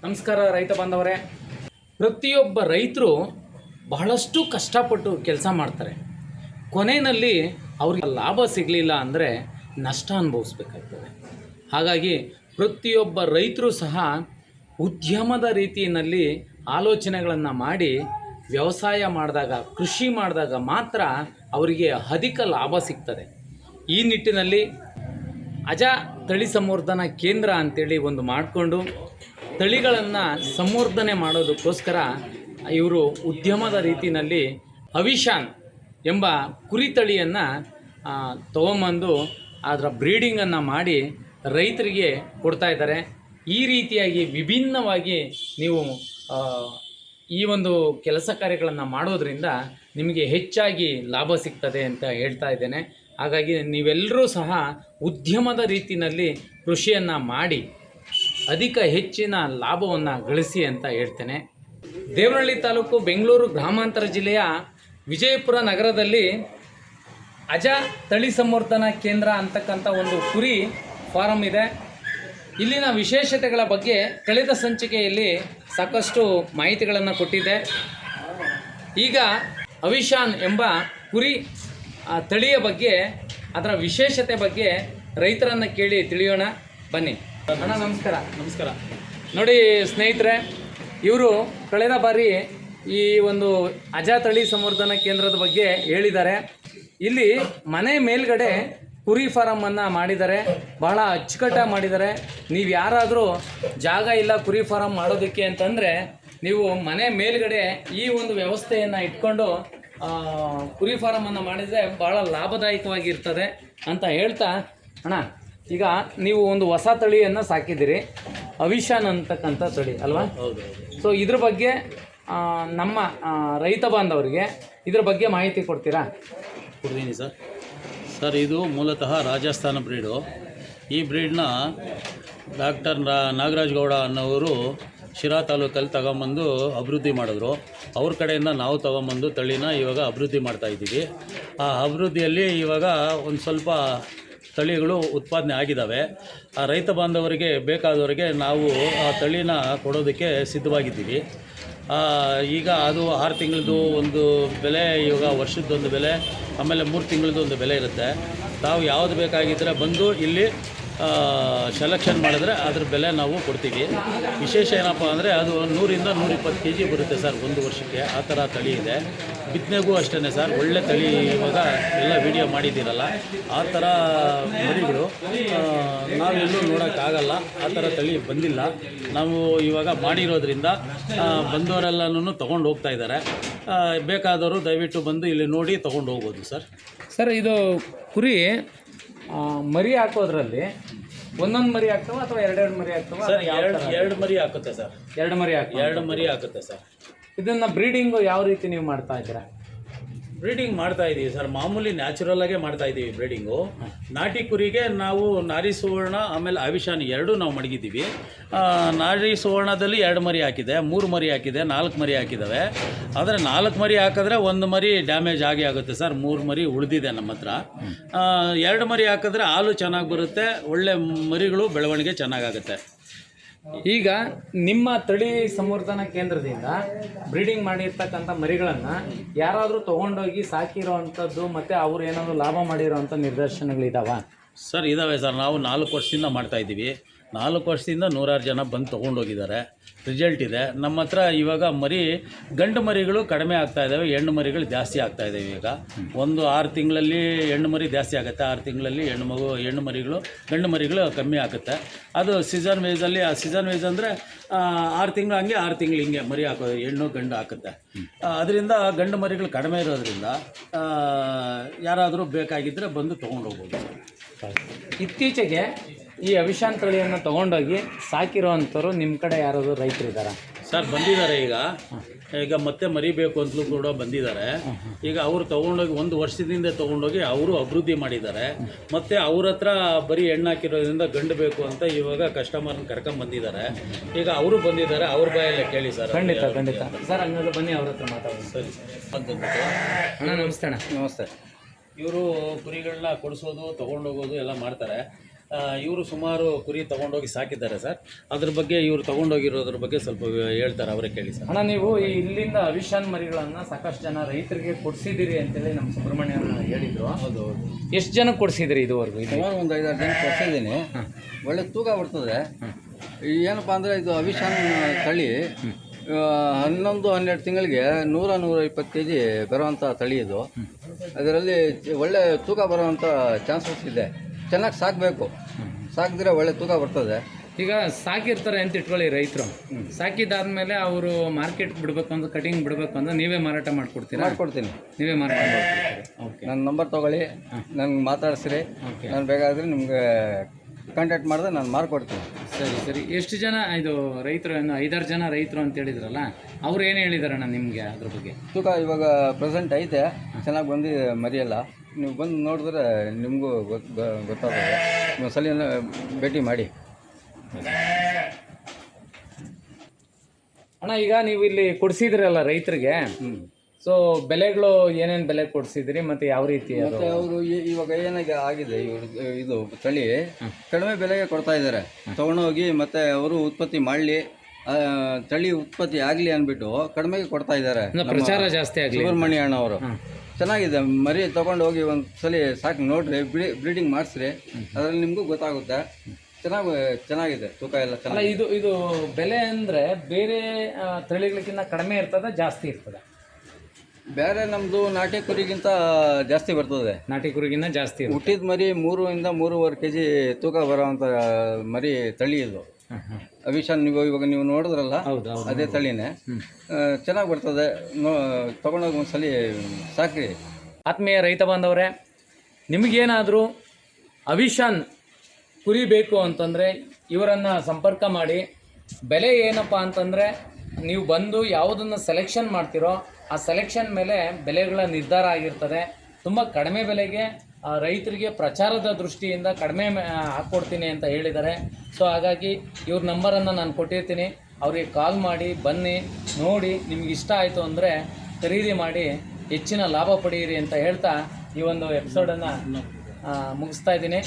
ನಮಸ್ಕಾರ ರೈತ ಬಾಂಧವರೇ. ಪ್ರತಿಯೊಬ್ಬ ರೈತರು ಬಹಳಷ್ಟು ಕಷ್ಟಪಟ್ಟು ಕೆಲಸ ಮಾಡ್ತಾರೆ. ಕೊನೆಯಲ್ಲಿ ಅವ್ರಿಗೆ ಲಾಭ ಸಿಗಲಿಲ್ಲ ಅಂದರೆ ನಷ್ಟ ಅನುಭವಿಸ್ಬೇಕಾಗ್ತದೆ. ಹಾಗಾಗಿ ಪ್ರತಿಯೊಬ್ಬ ರೈತರು ಸಹ ಉದ್ಯಮದ ರೀತಿಯಲ್ಲಿ ಆಲೋಚನೆಗಳನ್ನು ಮಾಡಿ ವ್ಯವಸಾಯ ಮಾಡಿದಾಗ, ಕೃಷಿ ಮಾಡಿದಾಗ ಮಾತ್ರ ಅವರಿಗೆ ಅಧಿಕ ಲಾಭ ಸಿಗ್ತದೆ. ಈ ನಿಟ್ಟಿನಲ್ಲಿ ಅಜಾ ತಳಿ ಸಂವರ್ಧನಾ ಕೇಂದ್ರ ಅಂತೇಳಿ ಒಂದು ಮಾಡಿಕೊಂಡು ತಳಿಗಳನ್ನು ಸಂವರ್ಧನೆ ಮಾಡೋದಕ್ಕೋಸ್ಕರ ಇವರು ಉದ್ಯಮದ ರೀತಿಯಲ್ಲಿ ಅವಿಶಾನ್ ಎಂಬ ಕುರಿ ತಳಿಯನ್ನು ತೊಗೊಂಬಂದು ಅದರ ಬ್ರೀಡಿಂಗನ್ನು ಮಾಡಿ ರೈತರಿಗೆ ಕೊಡ್ತಾ ಇದ್ದಾರೆ. ಈ ರೀತಿಯಾಗಿ ವಿಭಿನ್ನವಾಗಿ ನೀವು ಈ ಒಂದು ಕೆಲಸ ಕಾರ್ಯಗಳನ್ನು ಮಾಡೋದರಿಂದ ನಿಮಗೆ ಹೆಚ್ಚಾಗಿ ಲಾಭ ಸಿಗ್ತದೆ ಅಂತ ಹೇಳ್ತಾ ಇದ್ದೇನೆ. ಹಾಗಾಗಿ ನೀವೆಲ್ಲರೂ ಸಹ ಉದ್ಯಮದ ರೀತಿಯಲ್ಲಿ ಕೃಷಿಯನ್ನು ಮಾಡಿ ಅಧಿಕ ಹೆಚ್ಚಿನ ಲಾಭವನ್ನು ಗಳಿಸಿ ಅಂತ ಹೇಳ್ತೇನೆ. ದೇವನಹಳ್ಳಿ ತಾಲೂಕು, ಬೆಂಗಳೂರು ಗ್ರಾಮಾಂತರ ಜಿಲ್ಲೆಯ ವಿಜಯಪುರ ನಗರದಲ್ಲಿ ಅಜಾ ತಳಿ ಸಂವರ್ಧನಾ ಕೇಂದ್ರ ಅಂತಕ್ಕಂಥ ಒಂದು ಕುರಿ ಫಾರಂ ಇದೆ. ಇಲ್ಲಿನ ವಿಶೇಷತೆಗಳ ಬಗ್ಗೆ ಕಳೆದ ಸಂಚಿಕೆಯಲ್ಲಿ ಸಾಕಷ್ಟು ಮಾಹಿತಿಗಳನ್ನು ಕೊಟ್ಟಿದ್ದೆ. ಈಗ ಅವಿಶಾನ್ ಎಂಬ ಕುರಿ ತಳಿಯ ಬಗ್ಗೆ, ಅದರ ವಿಶೇಷತೆ ಬಗ್ಗೆ ರೈತರನ್ನು ಕೇಳಿ ತಿಳಿಯೋಣ ಬನ್ನಿ. ಅಣ್ಣ ನಮಸ್ಕಾರ. ನಮಸ್ಕಾರ. ನೋಡಿ ಸ್ನೇಹಿತರೆ, ಇವರು ಕಳೆದ ಬಾರಿ ಈ ಒಂದು ಅಜಾ ತಳಿ ಸಂವರ್ಧನಾ ಕೇಂದ್ರದ ಬಗ್ಗೆ ಹೇಳಿದ್ದಾರೆ. ಇಲ್ಲಿ ಮನೆ ಮೇಲ್ಗಡೆ ಕುರಿ ಫಾರಮನ್ನು ಮಾಡಿದ್ದಾರೆ, ಬಹಳ ಅಚ್ಚುಕಟ್ಟಾಗಿ ಮಾಡಿದ್ದಾರೆ. ನೀವು ಯಾರಾದರೂ ಜಾಗ ಇಲ್ಲ ಕುರಿ ಫಾರಮ್ ಮಾಡೋದಕ್ಕೆ ಅಂತಂದರೆ ನೀವು ಮನೆ ಮೇಲ್ಗಡೆ ಈ ಒಂದು ವ್ಯವಸ್ಥೆಯನ್ನು ಇಟ್ಕೊಂಡು ಕುರಿ ಫಾರಮನ್ನು ಮಾಡಿದರೆ ಭಾಳ ಲಾಭದಾಯಕವಾಗಿರ್ತದೆ ಅಂತ ಹೇಳ್ತಾ, ಅಣ್ಣ ಈಗ ನೀವು ಒಂದು ಹೊಸ ತಳಿಯನ್ನು ಸಾಕಿದ್ದೀರಿ, ಅವಿಶಾನ್ ಅಂತಕ್ಕಂಥ ತಳಿ ಅಲ್ವಾ? ಹೌದು. ಸೊ ಇದ್ರ ಬಗ್ಗೆ ನಮ್ಮ ರೈತ ಬಾಂಧವರಿಗೆ ಇದ್ರ ಬಗ್ಗೆ ಮಾಹಿತಿ ಕೊಡ್ತೀರಾ? ಕೊಡ್ತೀನಿ ಸರ್. ಇದು ಮೂಲತಃ ರಾಜಸ್ಥಾನ ಬ್ರೀಡು. ಈ ಬ್ರೀಡ್ನ ಡಾಕ್ಟರ್ ನಾಗರಾಜ್ ಗೌಡ ಅನ್ನೋರು ಶಿರಾ ತಾಲೂಕಲ್ಲಿ ತಗೊಂಬಂದು ಅಭಿವೃದ್ಧಿ ಮಾಡಿದ್ರು. ಅವ್ರ ಕಡೆಯಿಂದ ನಾವು ತಗೊಂಬಂದು ತಳಿನ ಇವಾಗ ಅಭಿವೃದ್ಧಿ ಮಾಡ್ತಾಯಿದ್ದೀವಿ. ಆ ಅಭಿವೃದ್ಧಿಯಲ್ಲಿ ಇವಾಗ ಒಂದು ಸ್ವಲ್ಪ ತಳಿಗಳು ಉತ್ಪಾದನೆ ಆಗಿದ್ದಾವೆ. ಆ ರೈತ ಬಾಂಧವರಿಗೆ ಬೇಕಾದವರಿಗೆ ನಾವು ಆ ತಳಿನ ಕೊಡೋದಕ್ಕೆ ಸಿದ್ಧವಾಗಿದ್ದೀವಿ. ಈಗ ಅದು 6 ತಿಂಗಳದ್ದು ಒಂದು ಬೆಲೆ, ಇವಾಗ ವರ್ಷದ್ದೊಂದು ಬೆಲೆ, ಆಮೇಲೆ 3 ತಿಂಗಳದ್ದು ಒಂದು ಬೆಲೆ ಇರುತ್ತೆ. ತಾವು ಯಾವುದು ಬೇಕಾಗಿದ್ದರೆ ಬಂದು ಇಲ್ಲಿ ಸೆಲೆಕ್ಷನ್ ಮಾಡಿದ್ರೆ ಅದ್ರ ಬೆಲೆ ನಾವು ಕೊಡ್ತೀವಿ. ವಿಶೇಷ ಏನಪ್ಪ ಅಂದರೆ ಅದು 100ರಿಂದ 120 kg ಬರುತ್ತೆ ಸರ್ ಒಂದು ವರ್ಷಕ್ಕೆ. ಆ ಥರ ತಳಿ ಇದೆ. ಬಿತ್ತನೆಗೂ ಅಷ್ಟೇ ಸರ್, ಒಳ್ಳೆ ತಳಿ. ಇವಾಗ ಎಲ್ಲ ವಿಡಿಯೋ ಮಾಡಿದ್ದೀರಲ್ಲ, ಆ ಥರ ಮರಿಗಳು ನಾವೆಲ್ಲೂ ನೋಡೋಕ್ಕಾಗಲ್ಲ. ಆ ಥರ ತಳಿ ಬಂದಿಲ್ಲ. ನಾವು ಇವಾಗ ಮಾಡಿರೋದ್ರಿಂದ ಬಂದವರೆಲ್ಲನೂ ತೊಗೊಂಡು ಹೋಗ್ತಾ ಇದ್ದಾರೆ. ಬೇಕಾದವರು ದಯವಿಟ್ಟು ಬಂದು ಇಲ್ಲಿ ನೋಡಿ ತೊಗೊಂಡು ಹೋಗ್ಬೋದು ಸರ್. ಇದು ಕುರಿ ಮರಿ ಹಾಕೋದ್ರಲ್ಲಿ ಒಂದೊಂದು ಮರಿ ಆಗ್ತವ ಅಥವಾ ಎರಡೆರಡು ಮರಿ ಆಗ್ತವ? ಸರ್ ಎರಡು ಮರಿ ಹಾಕುತ್ತೆ ಸರ್. ಎರಡು ಮರಿ ಹಾಕುತ್ತೆ ಸರ್. ಇದನ್ನು ಬ್ರೀಡಿಂಗು ಯಾವ ರೀತಿ ನೀವು ಮಾಡ್ತಾ ಇದ್ದೀರಾ? ಬ್ರೀಡಿಂಗ್ ಮಾಡ್ತಾ ಇದ್ದೀವಿ ಸರ್. ಮಾಮೂಲಿ ನ್ಯಾಚುರಲ್ಲಾಗೇ ಮಾಡ್ತಾ ಇದ್ದೀವಿ ಬ್ರೀಡಿಂಗು. ನಾಟಿ ಕುರಿಗೆ ನಾವು ನಾರಿ ಸುವರ್ಣ ಆಮೇಲೆ ಅವಿಶಾನ್ ಎರಡೂ ನಾವು ಮಡಗಿದ್ದೀವಿ. ನಾರಿ ಸುವರ್ಣದಲ್ಲಿ 2 ಮರಿ ಹಾಕಿದೆ, 3 ಮರಿ ಹಾಕಿದೆ, 4 ಮರಿ ಹಾಕಿದ್ದಾವೆ. ಆದರೆ 4 ಮರಿ ಹಾಕಿದ್ರೆ 1 ಮರಿ ಡ್ಯಾಮೇಜ್ ಆಗುತ್ತೆ ಸರ್. 3 ಮರಿ ಉಳಿದಿದೆ ನಮ್ಮ ಹತ್ರ. 2 ಮರಿ ಹಾಕಿದ್ರೆ ಹಾಲು ಚೆನ್ನಾಗಿ ಬರುತ್ತೆ, ಒಳ್ಳೆ ಮರಿಗಳು ಬೆಳವಣಿಗೆ ಚೆನ್ನಾಗಾಗುತ್ತೆ. ಈಗ ನಿಮ್ಮ ತಳಿ ಸಂವರ್ಧನಾ ಕೇಂದ್ರದಿಂದ ಬ್ರೀಡಿಂಗ್ ಮಾಡಿರ್ತಕ್ಕಂಥ ಮರಿಗಳನ್ನು ಯಾರಾದರೂ ತೊಗೊಂಡೋಗಿ ಸಾಕಿರೋ ಅಂಥದ್ದು ಮತ್ತು ಅವರು ಏನಾದರೂ ಲಾಭ ಮಾಡಿರೋ ಅಂಥ ನಿದರ್ಶನಗಳಿದ್ದಾವೆ? ಸರ್ ಇದ್ದಾವೆ ಸರ್. ನಾವು 4 ವರ್ಷದಿಂದ ಮಾಡ್ತಾಯಿದ್ದೀವಿ. 4 ವರ್ಷದಿಂದ 100 ಜನ ಬಂದು ತೊಗೊಂಡೋಗಿದ್ದಾರೆ. ರಿಸಲ್ಟ್ ಇದೆ ನಮ್ಮ ಹತ್ರ. ಇವಾಗ ಗಂಡು ಮರಿಗಳು ಕಡಿಮೆ ಆಗ್ತಾಯಿದ್ದಾವೆ, ಹೆಣ್ಣು ಮರಿಗಳು ಜಾಸ್ತಿ ಆಗ್ತಾಯಿದ್ದಾವೆ. ಈಗ ಒಂದು 6 ತಿಂಗಳಲ್ಲಿ ಹೆಣ್ಣು ಮರಿ ಜಾಸ್ತಿ ಆಗುತ್ತೆ, 6 ತಿಂಗಳಲ್ಲಿ ಹೆಣ್ಣು ಮರಿಗಳು, ಗಂಡು ಮರಿಗಳು ಕಮ್ಮಿ ಆಗುತ್ತೆ. ಅದು ಸೀಸನ್ ವೈಸಲ್ಲಿ. ಆ ಸೀಸನ್ ವೈಸ್ ಅಂದರೆ 6 ತಿಂಗಳು ಹಂಗೆ, 6 ತಿಂಗಳು ಹಿಂಗೆ ಮರಿ ಹಾಕೋದು, ಹೆಣ್ಣು ಗಂಡು ಹಾಕುತ್ತೆ. ಅದರಿಂದ ಗಂಡು ಮರಿಗಳು ಕಡಿಮೆ ಇರೋದ್ರಿಂದ ಯಾರಾದರೂ ಬೇಕಾಗಿದ್ದರೆ ಬಂದು ತೊಗೊಂಡು ಹೋಗ್ಬೋದು. ಇತ್ತೀಚೆಗೆ ಈ ಅವಿಶಾನ್ ತಳಿಯನ್ನು ತೊಗೊಂಡೋಗಿ ಸಾಕಿರೋ ಅಂಥವ್ರು ನಿಮ್ಮ ಕಡೆ ಯಾರಾದರೂ ರೈತರಿದ್ದಾರಾ? ಸರ್ ಬಂದಿದ್ದಾರೆ. ಈಗ ಮತ್ತೆ ಮರಿಬೇಕು ಅಂತಲೂ ಕೂಡ ಬಂದಿದ್ದಾರೆ. ಈಗ ಅವರು ತೊಗೊಂಡೋಗಿ 1 ವರ್ಷದಿಂದ ತೊಗೊಂಡೋಗಿ ಅವರು ಅಭಿವೃದ್ಧಿ ಮಾಡಿದ್ದಾರೆ. ಮತ್ತು ಅವ್ರ ಹತ್ರ ಬರೀ ಹೆಣ್ಣು ಹಾಕಿರೋದ್ರಿಂದ ಗಂಡು ಬೇಕು ಅಂತ ಇವಾಗ ಕಸ್ಟಮರ್ನ ಕರ್ಕೊಂಬಂದಿದ್ದಾರೆ. ಈಗ ಅವರು ಬಂದಿದ್ದಾರೆ, ಅವ್ರ ಬಾಯಲ್ಲೇ ಕೇಳಿ ಸರ್. ಖಂಡಿತ ಸರ್. ಹಂಗಾದ್ರೆ ಬನ್ನಿ ಅವ್ರ ಹತ್ರ ಮಾತಾಡೋಣ. ಸರಿ ಅಣ್ಣ ನಮಸ್ತೆ. ನಮಸ್ತೆ. ಇವರು ಕುರಿಗಳನ್ನ ಕೊಡಿಸೋದು, ತೊಗೊಂಡೋಗೋದು ಎಲ್ಲ ಮಾಡ್ತಾರೆ. ಇವರು ಸುಮಾರು ಕುರಿ ತೊಗೊಂಡೋಗಿ ಸಾಕಿದ್ದಾರೆ ಸರ್. ಅದ್ರ ಬಗ್ಗೆ ಇವರು ತೊಗೊಂಡೋಗಿರೋದ್ರ ಬಗ್ಗೆ ಸ್ವಲ್ಪ ಹೇಳ್ತಾರೆ, ಅವರೇ ಕೇಳಿ ಸರ್. ಅಣ್ಣ, ನೀವು ಈ ಇಲ್ಲಿಂದ ಅವಿಶಾನ್ ಮರಿಗಳನ್ನು ಸಾಕಷ್ಟು ಜನ ರೈತರಿಗೆ ಕೊಡಿಸಿದ್ದೀರಿ ಅಂತೇಳಿ ನಮ್ಮ ಸುಬ್ರಹ್ಮಣ್ಯ ಹೇಳಿದ್ರು. ಹೌದು. ಎಷ್ಟು ಜನ ಕೊಡಿಸಿದ್ರಿ ಇದುವರೆಗೂ? ಸುಮಾರು ಒಂದು 5-6 ಜನ ಕೊಡ್ಸಿದ್ದೀನಿ. ಒಳ್ಳೆ ತೂಕ ಬರ್ತದೆ. ಏನಪ್ಪ ಅಂದರೆ ಇದು ಅವಿಶಾನ್ ತಳಿ 11-12 ತಿಂಗಳಿಗೆ 100-120 kg ಬರುವಂಥ ತಳಿ ಇದು. ಅದರಲ್ಲಿ ಒಳ್ಳೆ ತೂಕ ಬರುವಂಥ ಚಾನ್ಸಸ್ ಇದೆ. ಚೆನ್ನಾಗಿ ಸಾಕಬೇಕು, ಸಾಕಿದ್ರೆ ಒಳ್ಳೆ ತೂಕ ಬರ್ತದೆ. ಈಗ ಸಾಕಿರ್ತಾರೆ ಅಂತ ಇಟ್ಕೊಳ್ಳಿ ರೈತರು. ಸಾಕಿದಾದ್ಮೇಲೆ ಅವರು ಮಾರ್ಕೆಟ್ ಬಿಡಬೇಕು ಅಂದ್ರೆ, ಕಟಿಂಗ್ ಬಿಡಬೇಕು ಅಂದ್ರೆ ನೀವೇ ಮಾರಾಟ ಮಾಡಿಕೊಡ್ತೀರಾ? ಮಾಡಿಕೊಡ್ತೀನಿ. ನೀವೇ ಮಾರಾಟ ಮಾಡ್ಕೊಡ್ತೀರಿ. ಓಕೆ. ನನ್ನ ನಂಬರ್ ತೊಗೊಳ್ಳಿ, ನನಗೆ ಮಾತಾಡಿಸ್ರಿ. ನಾನು ಬೇಕಾದರೆ ನಿಮಗೆ ಕಾಂಟ್ಯಾಕ್ಟ್ ಮಾಡಿದ್ರೆ ನಾನು ಮಾರ್ಕೊಡ್ತೀನಿ. ಸರಿ. ಎಷ್ಟು ಜನ ಇದು ರೈತರು? 5-6 ಜನ ರೈತರು ಅಂತ ಹೇಳಿದ್ರಲ್ಲ, ಅವ್ರು ಏನು ಹೇಳಿದಾರಣ್ಣ ನಿಮಗೆ ಅದ್ರ ಬಗ್ಗೆ? ತೂಕ ಇವಾಗ ಪ್ರೆಸೆಂಟ್ ಐತೆ, ಚೆನ್ನಾಗಿ ಬಂದಿದೆ ಮರಿಯೆಲ್ಲ. ನೀವು ಬಂದು ನೋಡಿದ್ರೆ ನಿಮಗೂ ಗೊತ್ತಾಗುತ್ತೆ. ಒಂದ್ಸಲ ಭೇಟಿ ಮಾಡಿ. ಅಣ್ಣ, ಈಗ ನೀವು ಇಲ್ಲಿ ಕೊಡಿಸಿದ್ರಲ್ಲ ರೈತರಿಗೆ, ಸೊ ಬೆಲೆಗಳು ಏನೇನು ಬೆಲೆ ಕೊಡಿಸಿದ್ರಿ ಮತ್ತು ಯಾವ ರೀತಿ? ಮತ್ತೆ ಅವರು ಇವಾಗ ಏನಾಗಿ ಆಗಿದೆ, ಇವರು ಇದು ತಳಿ ಕಡಿಮೆ ಬೆಲೆಗೆ ಕೊಡ್ತಾ ಇದ್ದಾರೆ. ತೊಗೊಂಡೋಗಿ ಮತ್ತೆ ಅವರು ಉತ್ಪತ್ತಿ ಮಾಡಲಿ, ತಳಿ ಉತ್ಪತ್ತಿ ಆಗಲಿ ಅಂದ್ಬಿಟ್ಟು ಕಡಿಮೆಗೆ ಕೊಡ್ತಾ ಇದ್ದಾರೆ. ಪ್ರಚಾರ ಜಾಸ್ತಿ ಆಗಲಿ. ಸುಬ್ರಹ್ಮಣ್ಯ ಅಣ್ಣವರು ಚೆನ್ನಾಗಿದೆ. ಮರಿ ತೊಗೊಂಡು ಹೋಗಿ ಒಂದು ಸಲ ಸಾಕಿ ನೋಡ್ರಿ, ಬ್ರೀಡಿಂಗ್ ಮಾಡಿಸ್ರಿ, ಅದರಲ್ಲಿ ನಿಮಗೂ ಗೊತ್ತಾಗುತ್ತೆ. ಚೆನ್ನಾಗಿದೆ, ತೂಕ ಎಲ್ಲ ಚೆನ್ನಾಗಿ. ಇದು ಬೆಲೆ ಅಂದರೆ ಬೇರೆ ತಳಿಗಳಿಗಿಂತ ಕಡಿಮೆ ಇರ್ತದೆ, ಜಾಸ್ತಿ ಇರ್ತದೆ? ಬೇರೆ ನಮ್ಮದು ನಾಟಿ ಕುರಿಗಿಂತ ಜಾಸ್ತಿ ಬರ್ತದೆ. ನಾಟಿ ಕುರಿಗಿಂತ ಜಾಸ್ತಿ. ಹುಟ್ಟಿದ ಮರಿ 3-3.5 kg ತೂಕ ಬರೋವಂಥ ಮರಿ ತಳಿ ಇದು ಅವಿಶಾನ್. ಇವಾಗ ನೀವು ನೋಡಿದ್ರಲ್ಲ, ಅದೇ ತಳಿನೇ. ಚೆನ್ನಾಗಿ ಬರ್ತದೆ. ತೊಗೊಂಡೋಗಿ ಒಂದ್ಸಲಿ ಸಾಕ್ರಿ. ಆತ್ಮೀಯ ರೈತ ಬಾಂಧವರೇ, ನಿಮಗೇನಾದರೂ ಅವಿಶಾನ್ ಕುರಿ ಬೇಕು ಅಂತಂದರೆ ಇವರನ್ನು ಸಂಪರ್ಕ ಮಾಡಿ. ಬೆಲೆ ಏನಪ್ಪ ಅಂತಂದರೆ, ನೀವು ಬಂದು ಯಾವುದನ್ನು ಸೆಲೆಕ್ಷನ್ ಮಾಡ್ತೀರೋ ಆ ಸೆಲೆಕ್ಷನ್ ಮೇಲೆ ಬೆಲೆಗಳ ನಿರ್ಧಾರ ಆಗಿರ್ತದೆ. ತುಂಬ ಕಡಿಮೆ ಬೆಲೆಗೆ ರೈತರಿಗೆ ಪ್ರಚಾರದ ದೃಷ್ಟಿಯಿಂದ ಕಡಿಮೆ ಹಾಕ್ಕೊಡ್ತೀನಿ ಅಂತ ಹೇಳಿದ್ದಾರೆ. ಸೊ ಹಾಗಾಗಿ ಇವ್ರ ನಂಬರನ್ನು ನಾನು ಕೊಟ್ಟಿರ್ತೀನಿ. ಅವ್ರಿಗೆ ಕಾಲ್ ಮಾಡಿ, ಬನ್ನಿ, ನೋಡಿ, ನಿಮ್ಗೆ ಇಷ್ಟ ಆಯಿತು ಅಂದರೆ ಖರೀದಿ ಮಾಡಿ ಹೆಚ್ಚಿನ ಲಾಭ ಪಡೆಯಿರಿ ಅಂತ ಹೇಳ್ತಾ ಈ ಒಂದು ಎಪಿಸೋಡನ್ನು ಮುಗಿಸ್ತಾ ಇದ್ದೀನಿ.